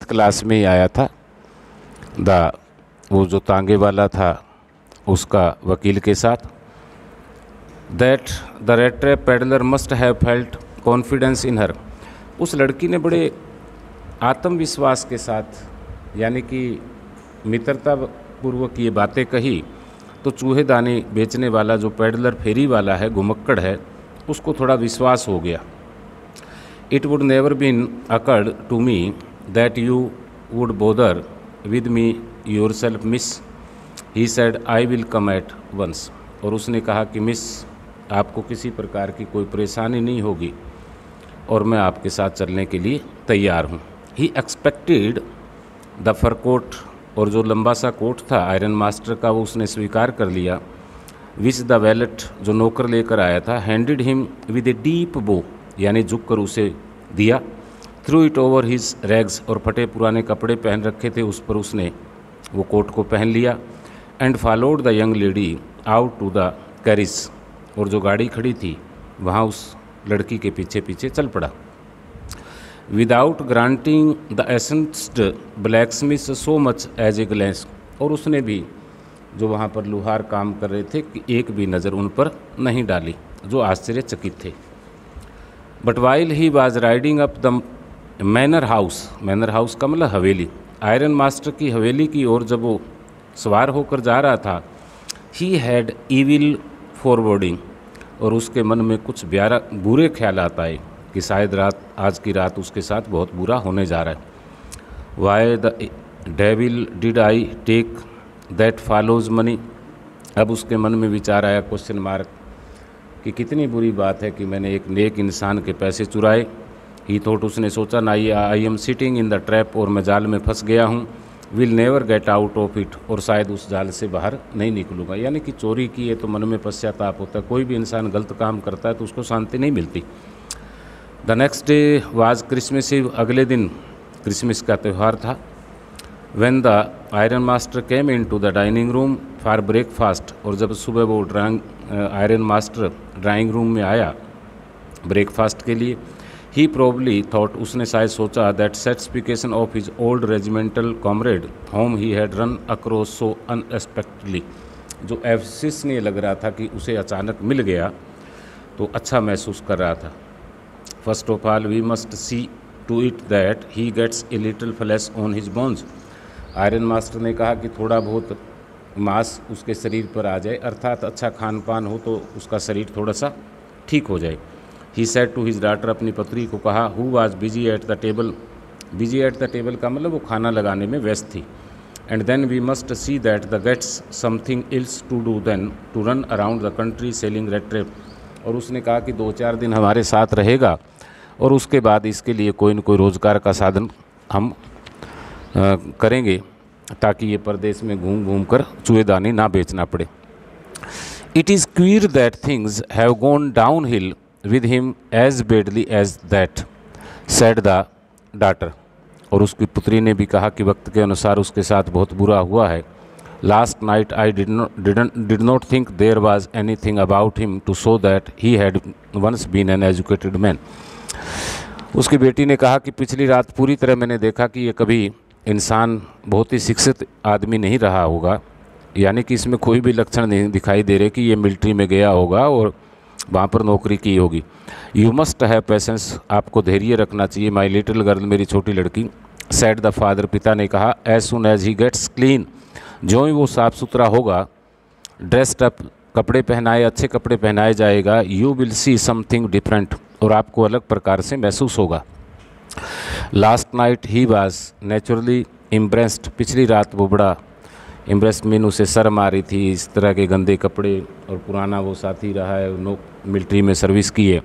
Class में ही आया था। वो जो तांगे वाला था उसका वकील के साथ। That the red trap peddler must have felt confidence in her. उस लड़की ने बड़े आत्मविश्वास के साथ यानी कि मित्रता पूर्वक ये बातें कही, तो चूहेदानी बेचने वाला जो पेडलर फेरी वाला है, घुमक्कड़ है, उसको थोड़ा विश्वास हो गया। It would never been occurred to me that you would bother with me yourself miss, he said I will come at once. और उसने कहा कि मिस, आपको किसी प्रकार की कोई परेशानी नहीं होगी और मैं आपके साथ चलने के लिए तैयार हूँ। ही एक्सपेक्टेड द फर कोट, और जो लंबा सा कोट था आयरन मास्टर का वो उसने स्वीकार कर लिया। विच द वैलेट, जो नौकर लेकर आया था, handed him with a deep बो, यानी झुक कर उसे दिया। Through it over his rags, और फटे पुराने कपड़े पहन रखे थे उस पर उसने वो कोट को पहन लिया। And followed the young lady out to the carriage, और जो गाड़ी खड़ी थी वहाँ उस लड़की के पीछे पीछे चल पड़ा। Without granting the essenced blacksmith so much as a glance, और उसने भी जो वहाँ पर लुहार काम कर रहे थे कि एक भी नज़र उन पर नहीं डाली, जो आश्चर्यचकित थे। But while he was riding up the manor house का मतलब हवेली, आयरन मास्टर की हवेली की ओर जब वो सवार होकर जा रहा था, ही हैड ईविल फॉरवर्डिंग, और उसके मन में कुछ बुरे ख्यालात आए कि शायद आज की रात उसके साथ बहुत बुरा होने जा रहा है। Why the devil did I take that fellow's money, अब उसके मन में विचार आया क्वेश्चन मार्क कि कितनी बुरी बात है कि मैंने एक नेक इंसान के पैसे चुराए। ही थॉट, उसने सोचा ना, ये I am sitting in the trap, और मैं जाल में फंस गया हूँ। Will never get out of it, और शायद उस जाल से बाहर नहीं निकलूँगा। यानी कि चोरी की है तो मन में पश्चाताप होता है, कोई भी इंसान गलत काम करता है तो उसको शांति नहीं मिलती। The next day was Christmas Eve, अगले दिन क्रिसमस का त्यौहार था। When the iron master came in to the dining room for breakfast, और जब सुबह वो आयरन मास्टर ड्राइंग रूम में आया ब्रेकफास्ट के लिए, ही प्रोबली थॉट, उसने शायद सोचा, that satisfaction of his old regimental comrade home he had run across so unexpectedly, जो एफसिस ने लग रहा था कि उसे अचानक मिल गया तो अच्छा महसूस कर रहा था। First of all we must see to it that he gets a little flesh on his bones. Iron master ने कहा कि थोड़ा बहुत मांस उसके शरीर पर आ जाए, अर्थात अच्छा खान पान हो तो उसका शरीर थोड़ा सा ठीक हो जाए। He said to his daughter, अपनी पुत्री को कहा, who was busy at the table, busy at the table का मतलब वो खाना लगाने में व्यस्त थी। And then we must see that the gets something else to do than to run around the country selling rat trap, और उसने कहा कि 2-4 दिन हमारे साथ रहेगा और उसके बाद इसके लिए कोई न कोई रोज़गार का साधन हम करेंगे ताकि ये परदेश में घूम घूम कर चूहेदानी ना बेचना पड़े। It is queer that things have gone down hill with him as badly as that, said the daughter, और उसकी पुत्री ने भी कहा कि वक्त के अनुसार उसके साथ बहुत बुरा हुआ है। Last night I did not think there was anything about him to show that he had once been an educated man. उसकी बेटी ने कहा कि पिछली रात पूरी तरह मैंने देखा कि ये कभी इंसान बहुत ही शिक्षित आदमी नहीं रहा होगा, यानी कि इसमें कोई भी लक्षण नहीं दिखाई दे रहे कि ये मिलिट्री में गया होगा और वहाँ पर नौकरी की होगी। यू मस्ट हैव पेशेंस, आपको धैर्य रखना चाहिए, माई लिटिल गर्ल, मेरी छोटी लड़की, सेड द फादर, पिता ने कहा। As soon as he gets clean, जो ही वो साफ़ सुथरा होगा, ड्रेस्ड अप, कपड़े पहनाए, अच्छे कपड़े पहनाए जाएगा, you will see something different, और आपको अलग प्रकार से महसूस होगा। Last night he was naturally impressed, पिछली रात वो बड़ा इम्प्रेस्ड मीन उसे शर्म आ रही थी, इस तरह के गंदे कपड़े, और पुराना वो साथी रहा है, मिलिट्री में सर्विस की है।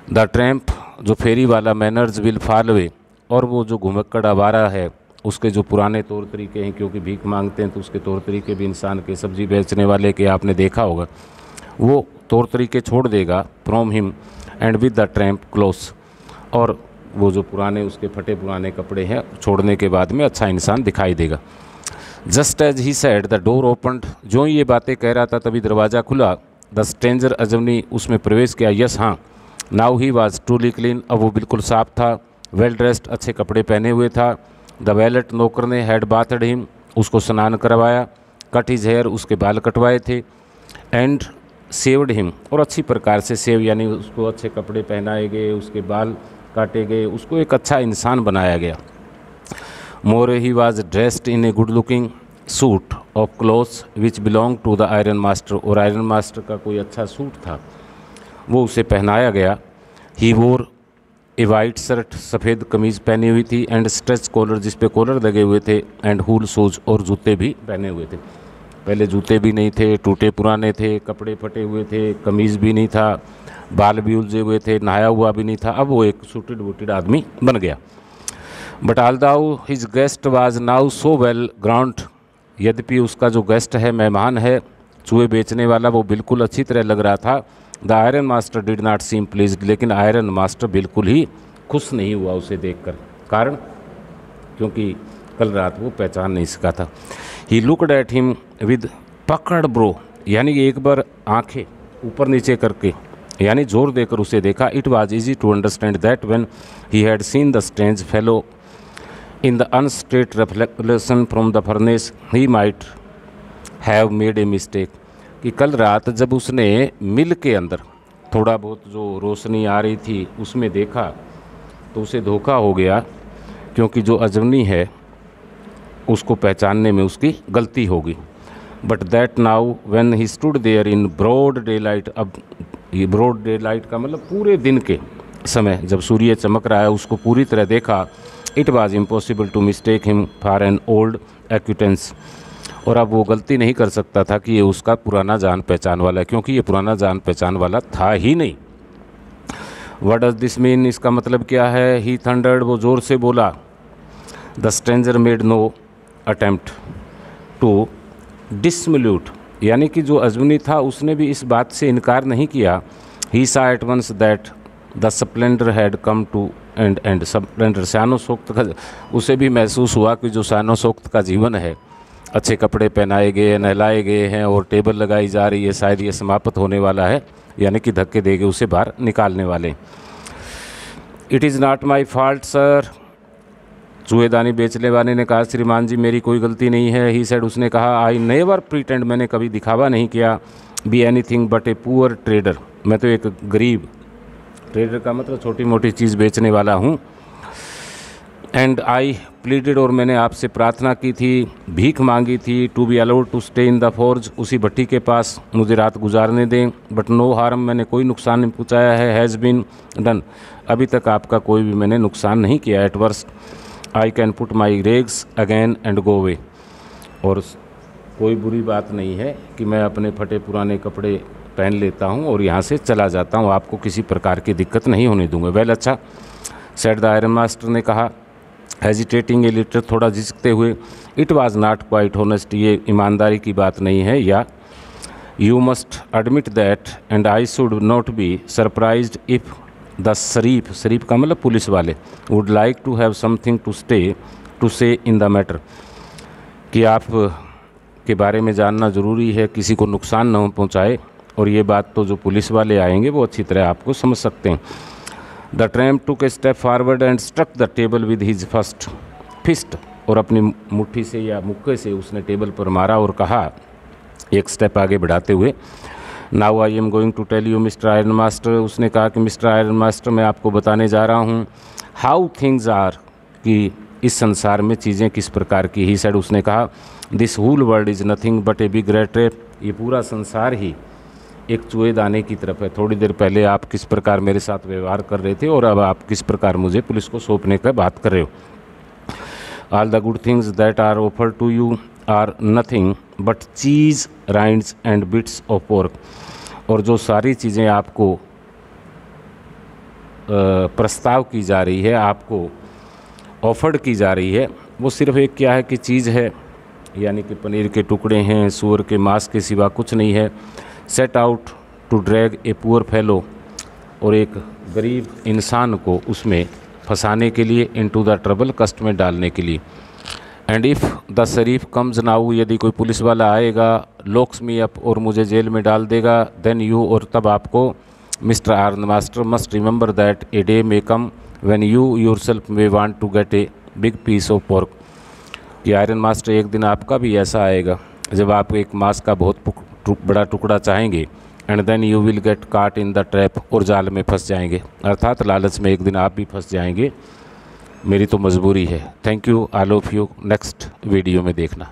द ट्रैम्प, जो फेरी वाला, मैनर्स विल फॉलोवे, और वो जो घुमक्कड़ आवारा है उसके जो पुराने तौर तरीके हैं, क्योंकि भीख मांगते हैं तो उसके तौर तरीके भी इंसान के, सब्जी बेचने वाले के आपने देखा होगा, वो तौर तरीके छोड़ देगा। From him and with the tramp clothes, और वो जो पुराने उसके फटे पुराने कपड़े हैं छोड़ने के बाद में अच्छा इंसान दिखाई देगा। Just as he said the door opened, जो ही ये बातें कह रहा था तभी दरवाज़ा खुला। द स्ट्रेंजर अजमनी उसमें प्रवेश किया। यस हाँ, now he was truly clean, अब वो बिल्कुल साफ था। वेल ड्रेस्ड, अच्छे कपड़े पहने हुए था। द वैलेट नौकर ने हैड बाथड हिम, उसको स्नान करवाया, कट हिज हेयर, उसके बाल कटवाए थे, एंड सेव्ड हिम, और अच्छी प्रकार से सेव यानी उसको अच्छे कपड़े पहनाए गए, उसके बाल काटे गए, उसको एक अच्छा इंसान बनाया गया। More he was dressed in a good looking suit of clothes which belong to the iron master, और आयरन मास्टर का कोई अच्छा सूट था वो उसे पहनाया गया। ही वोर ए वाइट शर्ट, सफ़ेद कमीज़ पहनी हुई थी, एंड स्ट्रेच कॉलर, जिस पे कॉलर लगे हुए थे, एंड हुल शूज़, और जूते भी पहने हुए थे। पहले जूते भी नहीं थे, टूटे पुराने थे, कपड़े फटे हुए थे, कमीज़ भी नहीं था, बाल भी उलझे हुए थे, नहाया हुआ भी नहीं था। अब वो एक सूटेड वूटेड आदमी बन गया। But although his guest was now so Vale ground, यद्यपि उसका जो गेस्ट है, मेहमान है, चूहे बेचने वाला, वो बिल्कुल अच्छी तरह लग रहा था। The iron master did not seem pleased, लेकिन आयरन मास्टर बिल्कुल ही खुश नहीं हुआ उसे देखकर। कारण क्योंकि कल रात वो पहचान नहीं सका था। He looked at him with पकड़ ब्रो, यानी एक बार आंखें ऊपर नीचे करके यानी जोर देकर उसे देखा। It was easy to understand that when he had seen the strange fellow in the uncertain reflection from the furnace he might have made a mistake, कि कल रात जब उसने मिल के अंदर थोड़ा बहुत जो रोशनी आ रही थी उसमें देखा तो उसे धोखा हो गया, क्योंकि जो अजनबी है उसको पहचानने में उसकी गलती होगी। But that now when he stood there in broad daylight, अब ये ब्रॉड डे लाइट का मतलब पूरे दिन के समय जब सूर्य चमक रहा है उसको पूरी तरह देखा। It was impossible to mistake him for an old acquaintance, और अब वो गलती नहीं कर सकता था कि ये उसका पुराना जान पहचान वाला है, क्योंकि ये पुराना जान पहचान वाला था ही नहीं। व्हाट डज दिस मीन, इसका मतलब क्या है। ही थंडर्ड, वो ज़ोर से बोला। The stranger made no attempt to dissimulate, यानी कि जो अजनबी था उसने भी इस बात से इनकार नहीं किया। He saw at once that the splendour had come to end splendour, शानोशौकत का उसे भी महसूस हुआ कि जो शानोशौकत का जीवन है, अच्छे कपड़े पहनाए गए, नहलाए गए हैं और टेबल लगाई जा रही है, शायद ये समाप्त होने वाला है, यानी कि धक्के देके उसे बाहर निकालने वाले। It is not my fault sir, चूहेदानी बेचने वाले ने कहा, श्रीमान जी मेरी कोई गलती नहीं है। ही सेड, उसने कहा, आई नेवर प्रिटेंड, मैंने कभी दिखावा नहीं किया, be anything but a poor trader, मैं तो एक गरीब, ट्रेडर का मतलब छोटी मोटी चीज़ बेचने वाला हूँ। एंड आई प्लीडेड, और मैंने आपसे प्रार्थना की थी, भीख मांगी थी, to be allowed to stay in the forge, उसी भट्टी के पास मुझे रात गुजारने दें। बट नो हार्म, मैंने कोई नुकसान नहीं पहुँचाया है। हैज़ बीन डन, अभी तक आपका कोई भी मैंने नुकसान नहीं किया। At worst I can put my rags again and go away, और कोई बुरी बात नहीं है कि मैं अपने फटे पुराने कपड़े पहन लेता हूँ और यहाँ से चला जाता हूँ, आपको किसी प्रकार की दिक्कत नहीं होने दूंगा। वेल अच्छा, सेड द आयरन मास्टर ने कहा, हेजिटेटिंग ए लिटर, थोड़ा झिझकते हुए। It was not quite honest, ये ईमानदारी की बात नहीं है, या you must admit that and I should not be surprised if the sheriff, sheriff का मतलब पुलिस वाले, would like to have something to say in the matter, कि आप के बारे में जानना ज़रूरी है, किसी को नुकसान न पहुँचाए, और ये बात तो जो पुलिस वाले आएंगे वो अच्छी तरह आपको समझ सकते हैं। The tramp took a step forward and struck the table with his first fist, और अपनी मुट्ठी से या मुक्के से उसने टेबल पर मारा और कहा एक स्टेप आगे बढ़ाते हुए, now I am going to tell you mister iron master, उसने कहा कि मिस्टर आयरन मास्टर मैं आपको बताने जा रहा हूँ, हाउ थिंग्स आर, कि इस संसार में चीज़ें किस प्रकार की। ही सेड, उसने कहा, this whole world is nothing but a big rat trap, ये पूरा संसार ही एक चूहेदाने की तरफ है। थोड़ी देर पहले आप किस प्रकार मेरे साथ व्यवहार कर रहे थे और अब आप किस प्रकार मुझे पुलिस को सौंपने का बात कर रहे हो। All the good things that are offer to you are nothing but cheese, rinds and bits of pork, और जो सारी चीज़ें आपको प्रस्ताव की जा रही है, आपको ऑफर्ड की जा रही है, वो सिर्फ एक क्या है कि चीज़ है, यानी कि पनीर के टुकड़े हैं, सूअर के मांस के सिवा कुछ नहीं है। Set out to drag a poor fellow, और एक गरीब इंसान को उसमें फंसाने के लिए, इनटू द ट्रबल, कष्ट में डालने के लिए। And if the Sharif comes now, यदि कोई पुलिस वाला आएगा, लॉक्स मी अप, और मुझे जेल में डाल देगा, देन यू, और तब आपको, mister iron master must remember that a day may come when you yourself may want to get a big piece of pork कि आयरन मास्टर एक दिन आपका भी ऐसा आएगा जब आप एक मांस का बहुत बड़ा टुकड़ा चाहेंगे and then you will get caught in the trap, और जाल में फंस जाएंगे, अर्थात लालच में एक दिन आप भी फंस जाएंगे। मेरी तो मजबूरी है। Thank you all of you. Next video में देखना।